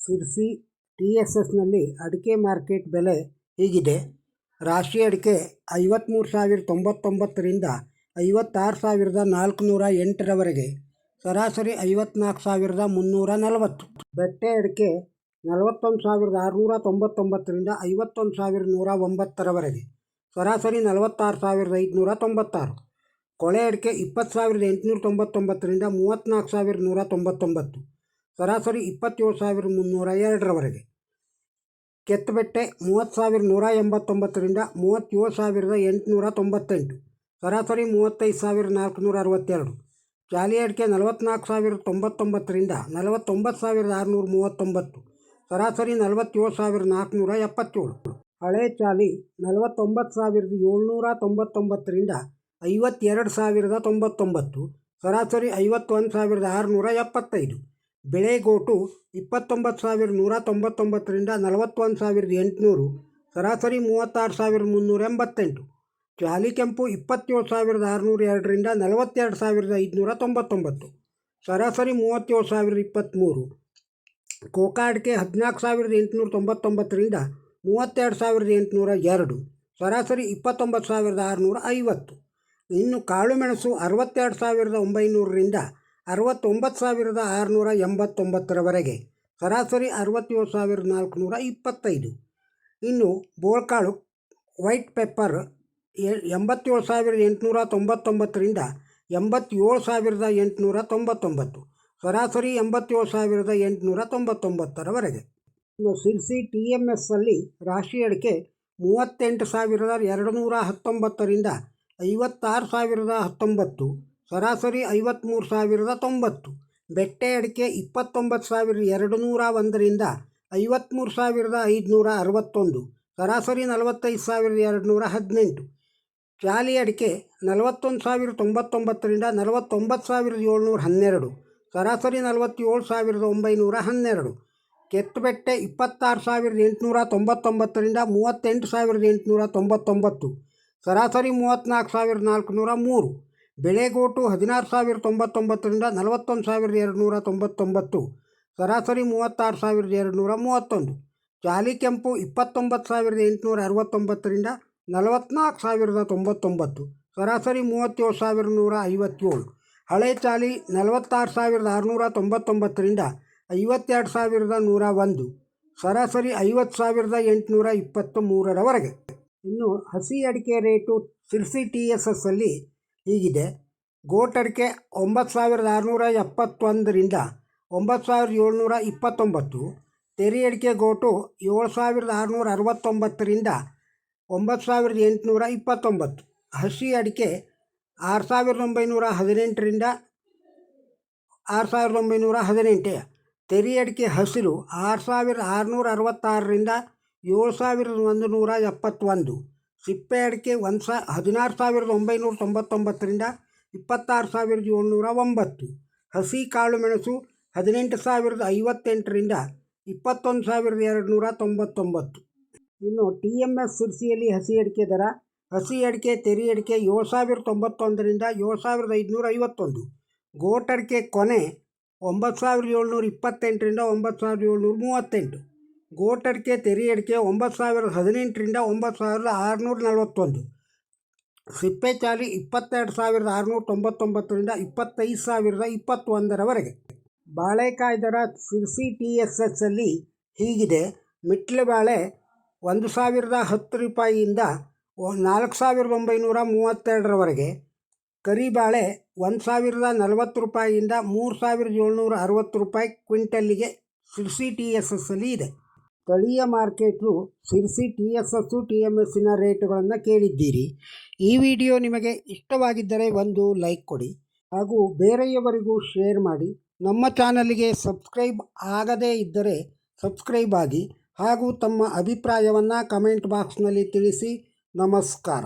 ಸಿರ್ಸಿ TSSನಲ್ಲಿ ಅಡಿಕೆ ಮಾರ್ಕೆಟ್ ಬೆಲೆ ಹೀಗಿದೆ. ರಾಶಿ ಅಡಿಕೆ 53,099ರಿಂದ 56,408ರವರೆಗೆ, ಸರಾಸರಿ 54,340. ಬೆಟ್ಟೆ ಅಡಿಕೆ 41,699ರಿಂದ 51,109ರವರೆಗೆ, ಸರಾಸರಿ 46,596. ಕೊಳೆ ಅಡಿಕೆ 20,899ರಿಂದ 34,199, ಸರಾಸರಿ 27,302ರವರೆಗೆ. ಕೆತ್ತಬೆಟ್ಟೆ 30,189ರಿಂದ 37,898, ಸರಾಸರಿ 35,462. ಜಾಲಿ ಅಡಿಕೆ 44,099ರಿಂದ 49,639, ಸರಾಸರಿ 47,477. ಹಳೆ ಚಾಲಿ 49,799ರಿಂದ 52,099, ಸರಾಸರಿ 51,675. ಬೆಳೆಗೋಟು 29,199ರಿಂದ 41,800, ಸರಾಸರಿ 36,388. ಜಾಲಿ ಕೆಂಪು 27,602ರಿಂದ 42,599, ಸರಾಸರಿ 37,023. ಕೋಕಾ ಅಡಿಕೆ 14,899ರಿಂದ 32,802, ಸರಾಸರಿ 29,650. ಇನ್ನು ಕಾಳುಮೆಣಸು 62,900ರಿಂದ 69,689ರವರೆಗೆ, ಸರಾಸರಿ 67,425. ಇನ್ನು ಬೋಳ್ಕಾಳು ವೈಟ್ ಪೆಪ್ಪರ್ 87,899ರಿಂದ 87,899, ಸರಾಸರಿ 87,899ರವರೆಗೆ. ಇನ್ನು ಸಿರ್ಸಿ TMSಲ್ಲಿ ರಾಶಿ ಅಡಿಕೆ 38,219ರಿಂದ 56,019, ಸರಾಸರಿ 53,090. ಬೆಟ್ಟೆ ಅಡಿಕೆ 29,201ರಿಂದ 53,561, ಸರಾಸರಿ 45,218. ಜಾಲಿ ಅಡಿಕೆ 41,099ರಿಂದ 49,712, ಸರಾಸರಿ 47,912. ಕೆತ್ತಬೆಟ್ಟೆ 26,899ರಿಂದ 38,899, ಸರಾಸರಿ 34,403. ಬೆಳೆಗೋಟು 16,099ರಿಂದ 41,299, ಸರಾಸರಿ 36,231. ಜಾಲಿ ಕೆಂಪು 29,869ರಿಂದ 44,099, ಸರಾಸರಿ 37,157. ಹಳೆ ಚಾಲಿ 46,699ರಿಂದ 52,101, ಸರಾಸರಿ 50,823ರವರೆಗೆ. ಇನ್ನು ಹಸಿ ಅಡಿಕೆ ರೇಟು ಸಿರ್ಸಿ TSSಲ್ಲಿ ಹೀಗಿದೆ. ಗೋಟ್ ಅಡಿಕೆ 9,671ರಿಂದ 9,729, ತೆರಿ ಅಡಿಕೆ ಗೋಟು 7,669ರಿಂದ 9,829. ಹಸಿ ಅಡಿಕೆ 6,918ರಿಂದ 6,918. ತೆರಿ ಅಡಿಕೆ ಹಸಿರು 6,666ರಿಂದ 7,171. ಸಿಪ್ಪೆ ಅಡಿಕೆ 16,999ರಿಂದ 26,709. ಹಸಿ ಕಾಳುಮೆಣಸು 18,058ರಿಂದ 21,299. ಇನ್ನು TMS ಸಿರ್ಸಿಯಲ್ಲಿ ಹಸಿ ಅಡಿಕೆ ದರ: ಹಸಿ ಅಡಿಕೆ ತೆರಿ ಅಡಿಕೆ 7,091ರಿಂದ 7,551. ಗೋಟ್ ಅಡಿಕೆ ಕೊನೆ 9,728ರಿಂದ 9,738. ಗೋಟ್ ಅಡಿಕೆ ತೆರಿ ಅಡಿಕೆ 9,018ರಿಂದ 9,641. ಸಿಪ್ಪೆ ಚಾಲಿ 22,699ರಿಂದ 25,021ರವರೆಗೆ. ಬಾಳೆಕಾಯಿ ದರ ಸಿರ್ಸಿ TSSಲ್ಲಿ ಹೀಗಿದೆ. ಮಿಟ್ಲು ಬಾಳೆ 1,010 ರೂಪಾಯಿಯಿಂದ 4,932ರವರೆಗೆ, ಕರಿಬಾಳೆ 1,040 ರೂಪಾಯಿಯಿಂದ 3,760 ರೂಪಾಯಿ ಕ್ವಿಂಟಲ್ಲಿಗೆ ಸಿರ್ಸಿ TSSಲ್ಲಿ ಇದೆ. ಸ್ಥಳೀಯ ಮಾರ್ಕೆಟು ಸಿರ್ಸಿ TSS TMSನ ರೇಟುಗಳನ್ನು ಕೇಳಿದ್ದೀರಿ. ಈ ವಿಡಿಯೋ ನಿಮಗೆ ಇಷ್ಟವಾಗಿದ್ದರೆ ಒಂದು ಲೈಕ್ ಕೊಡಿ, ಹಾಗೂ ಬೇರೆಯವರಿಗೂ ಶೇರ್ ಮಾಡಿ. ನಮ್ಮ ಚಾನಲ್ಗೆ ಸಬ್ಸ್ಕ್ರೈಬ್ ಆಗದೇ ಇದ್ದರೆ ಸಬ್ಸ್ಕ್ರೈಬ್ ಆಗಿ, ಹಾಗೂ ತಮ್ಮ ಅಭಿಪ್ರಾಯವನ್ನು ಕಮೆಂಟ್ ಬಾಕ್ಸ್ನಲ್ಲಿ ತಿಳಿಸಿ. ನಮಸ್ಕಾರ.